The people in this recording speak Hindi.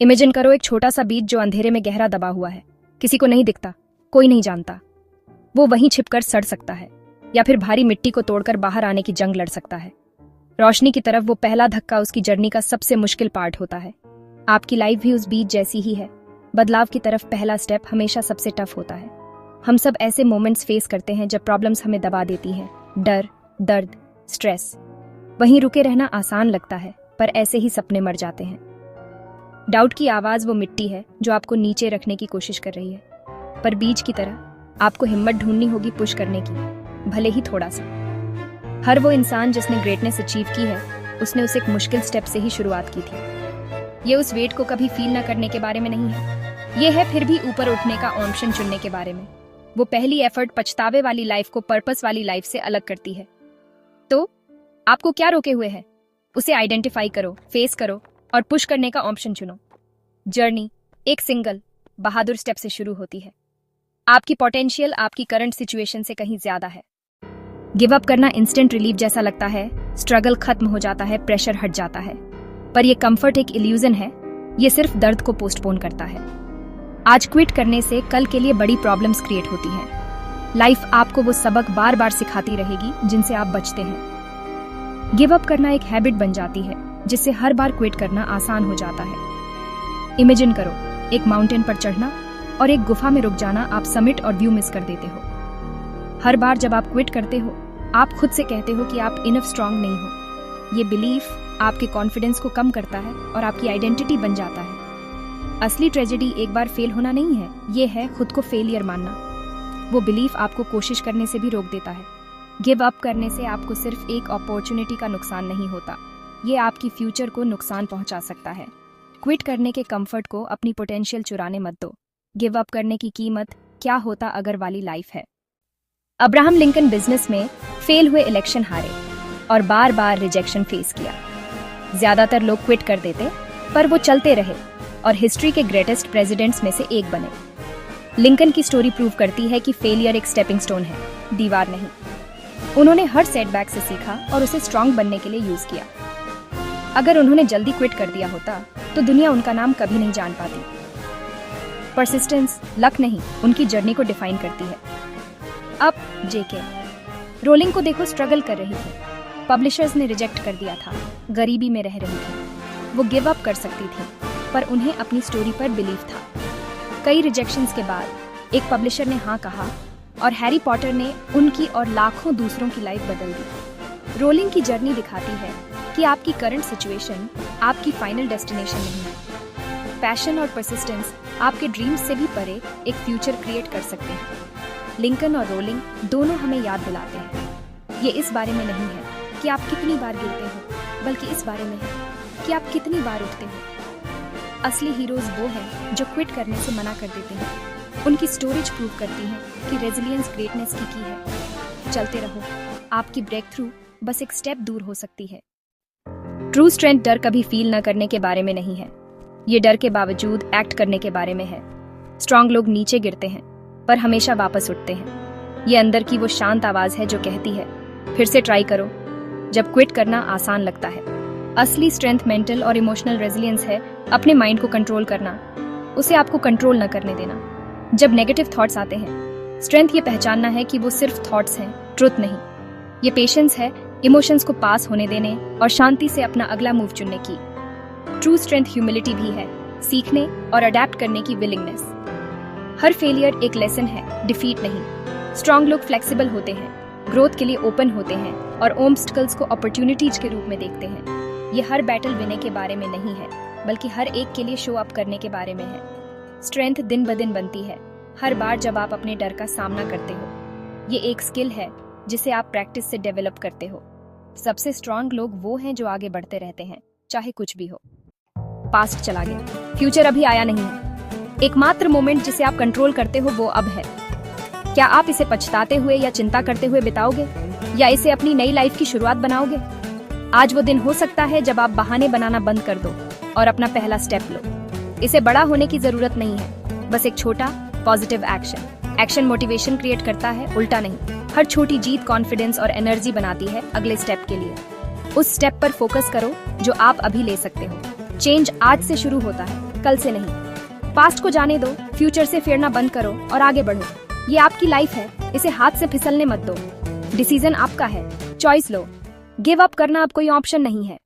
इमेजिन करो एक छोटा सा बीज जो अंधेरे में गहरा दबा हुआ है, किसी को नहीं दिखता, कोई नहीं जानता। वो वहीं छिपकर सड़ सकता है या फिर भारी मिट्टी को तोड़कर बाहर आने की जंग लड़ सकता है। रोशनी की तरफ वो पहला धक्का उसकी जर्नी का सबसे मुश्किल पार्ट होता है। आपकी लाइफ भी उस बीज जैसी ही है। बदलाव की तरफ पहला स्टेप हमेशा सबसे टफ होता है। हम सब ऐसे मोमेंट्स फेस करते हैं जब प्रॉब्लम्स हमें दबा देती हैं। डर, दर्द, स्ट्रेस। वहीं रुके रहना आसान लगता है, पर ऐसे ही सपने मर जाते हैं। डाउट की आवाज वो मिट्टी है जो आपको नीचे रखने की कोशिश कर रही है, पर बीज की तरह आपको हिम्मत ढूंढनी होगी पुश करने की, भले ही थोड़ा सा। हर वो इंसान जिसने ग्रेटनेस अचीव की है, उसने उस एक मुश्किल स्टेप से ही शुरुआत की थी। ये उस वेट को कभी फील न करने के बारे में नहीं है, ये है फिर भी ऊपर उठने का ऑप्शन चुनने के बारे में। वो पहली एफर्ट पछतावे वाली लाइफ को पर्पस वाली लाइफ से अलग करती है। तो आपको क्या रोके हुए है? उसे आइडेंटिफाई करो, फेस करो और पुश करने का ऑप्शन चुनो। जर्नी एक सिंगल बहादुर स्टेप से शुरू होती है। आपकी पोटेंशियल आपकी करंट सिचुएशन से कहीं ज्यादा है। गिव अप करना इंस्टेंट रिलीफ जैसा लगता है, स्ट्रगल खत्म हो जाता है, प्रेशर हट जाता है, पर यह कंफर्ट एक इल्यूजन है। यह सिर्फ दर्द को पोस्टपोन करता है। आज क्विट करने से कल के लिए बड़ी प्रॉब्लम्स क्रिएट होती हैं। लाइफ आपको वो सबक बार बार सिखाती रहेगी जिनसे आप बचते हैं। गिव अप करना एक हैबिट बन जाती है, जिससे हर बार क्विट करना आसान हो जाता है। इमेजिन करो एक माउंटेन पर चढ़ना और एक गुफा में रुक जाना। आप समिट और व्यू मिस कर देते हो। हर बार जब आप क्विट करते हो, आप खुद से कहते हो कि आप इनफ स्ट्रांग नहीं हो। ये बिलीफ आपके कॉन्फिडेंस को कम करता है और आपकी आइडेंटिटी बन जाता है। असली ट्रेजेडी एक बार फेल होना नहीं है, ये है खुद को फेलियर मानना। वो बिलीफ आपको कोशिश करने से भी रोक देता है। गिव अप करने से आपको सिर्फ एक अपॉर्चुनिटी का नुकसान नहीं होता, ये आपकी फ्यूचर को नुकसान पहुंचा सकता है। क्विट करने के कंफर्ट को अपनी पोटेंशियल चुराने मत दो। गिव अप करने की कीमत क्या होता अगर वाली लाइफ है। अब्राहम लिंकन बिजनेस में फेल हुए, इलेक्शन हारे और बार बार रिजेक्शन फेस किया। ज्यादातर लोग क्विट कर देते, पर वो चलते रहे और हिस्ट्री के ग्रेटेस्ट प्रेसिडेंट्स में से एक बने। लिंकन की स्टोरी प्रूव करती है कि फेलियर एक स्टेपिंग स्टोन है, दीवार नहीं। उन्होंने हर सेटबैक से सीखा और उसे स्ट्रांग बनने के लिए यूज किया। अगर उन्होंने जल्दी क्विट कर दिया होता तो दुनिया उनका नाम कभी नहीं जान पाती। परसिस्टेंस लक नहीं, उनकी जर्नी को डिफाइन करती है। अब जेके रोलिंग को देखो, स्ट्रगल कर रही थी, पब्लिशर्स ने रिजेक्ट कर दिया था, गरीबी में रह रही थी। वो गिव अप कर सकती थी, पर उन्हें अपनी स्टोरी पर बिलीव था। कई रिजेक्शंस के बाद एक पब्लिशर ने हाँ कहा और हैरी पॉटर ने उनकी और लाखों दूसरों की लाइफ बदल दी। रोलिंग की जर्नी दिखाती है कि आपकी करंट सिचुएशन आपकी फाइनल डेस्टिनेशन नहीं है। पैशन और परसिस्टेंस आपके ड्रीम्स से भी परे एक फ्यूचर क्रिएट कर सकते हैं। लिंकन और रोलिंग दोनों हमें याद दिलाते हैं, ये इस बारे में नहीं है कि आप कितनी बार गिरते हो, बल्कि इस बारे में है कि आप कितनी बार उठते हो। असली हीरोज वो हैं जो क्विट करने से मना कर देते हैं। उनकी स्टोरीज प्रूव करती है कि रेजिलियंस ग्रेटनेस की है। चलते रहो, आपकी ब्रेक थ्रू बस एक स्टेप दूर हो सकती है। ट्रू स्ट्रेंथ डर कभी फील न करने के बारे में नहीं है, ये डर के बावजूद एक्ट करने के बारे में है। स्ट्रांग लोग नीचे गिरते हैं, पर हमेशा वापस उठते हैं। ये अंदर की वो शांत आवाज है जो कहती है फिर से ट्राई करो जब क्विट करना आसान लगता है। असली स्ट्रेंथ मेंटल और इमोशनल रेजिलियंस है अपने माइंड को कंट्रोल करना, उसे आपको कंट्रोल न करने देना। जब नेगेटिव थॉट्स आते हैं, स्ट्रेंथ ये पहचानना है कि वो सिर्फ थॉट्स हैं, ट्रुथ नहीं। ये पेशेंस है इमोशंस को पास होने देने और शांति से अपना अगला मूव चुनने की। ट्रू स्ट्रेंथ ह्यूमिलिटी भी है, सीखने और अडेप्ट करने की विलिंगनेस। हर फेलियर एक लेसन है, डिफीट नहीं। स्ट्रांग लोग फ्लेक्सिबल होते हैं, ग्रोथ के लिए ओपन होते हैं और ऑब्स्टिकल्स को अपॉर्चुनिटीज के रूप में देखते हैं। ये हर बैटल विनने के बारे में नहीं है, बल्कि हर एक के लिए शो अप करने के बारे में है। स्ट्रेंथ दिन ब दिन बनती है, हर बार जब आप अपने डर का सामना करते हो। ये एक स्किल है जिसे आप प्रैक्टिस से डेवलप करते हो। सबसे स्ट्रांग लोग वो हैं जो आगे बढ़ते रहते हैं, चाहे कुछ भी हो। पास्ट चला गया, फ्यूचर अभी आया नहीं है। एकमात्र मोमेंट जिसे आप कंट्रोल करते हो वो अब है। क्या आप इसे पछताते हुए या चिंता करते हुए बिताओगे, या इसे अपनी नई लाइफ की शुरुआत बनाओगे? आज वो दिन हो सकता है जब आप बहाने बनाना बंद कर दो और अपना पहला स्टेप लो। इसे बड़ा होने की जरूरत नहीं है, बस एक छोटा positive action. Action motivation create करता है, उल्टा नहीं। हर छोटी जीत कॉन्फिडेंस और एनर्जी बनाती है अगले स्टेप के लिए। उस स्टेप पर फोकस करो जो आप अभी ले सकते हो। चेंज आज से शुरू होता है, कल से नहीं। पास्ट को जाने दो, फ्यूचर से फेरना बंद करो और आगे बढ़ो। ये आपकी लाइफ है, इसे हाथ से फिसलने मत दो। डिसीजन आपका है, चॉइस लो। गिव अप करना अब कोई ऑप्शन नहीं है।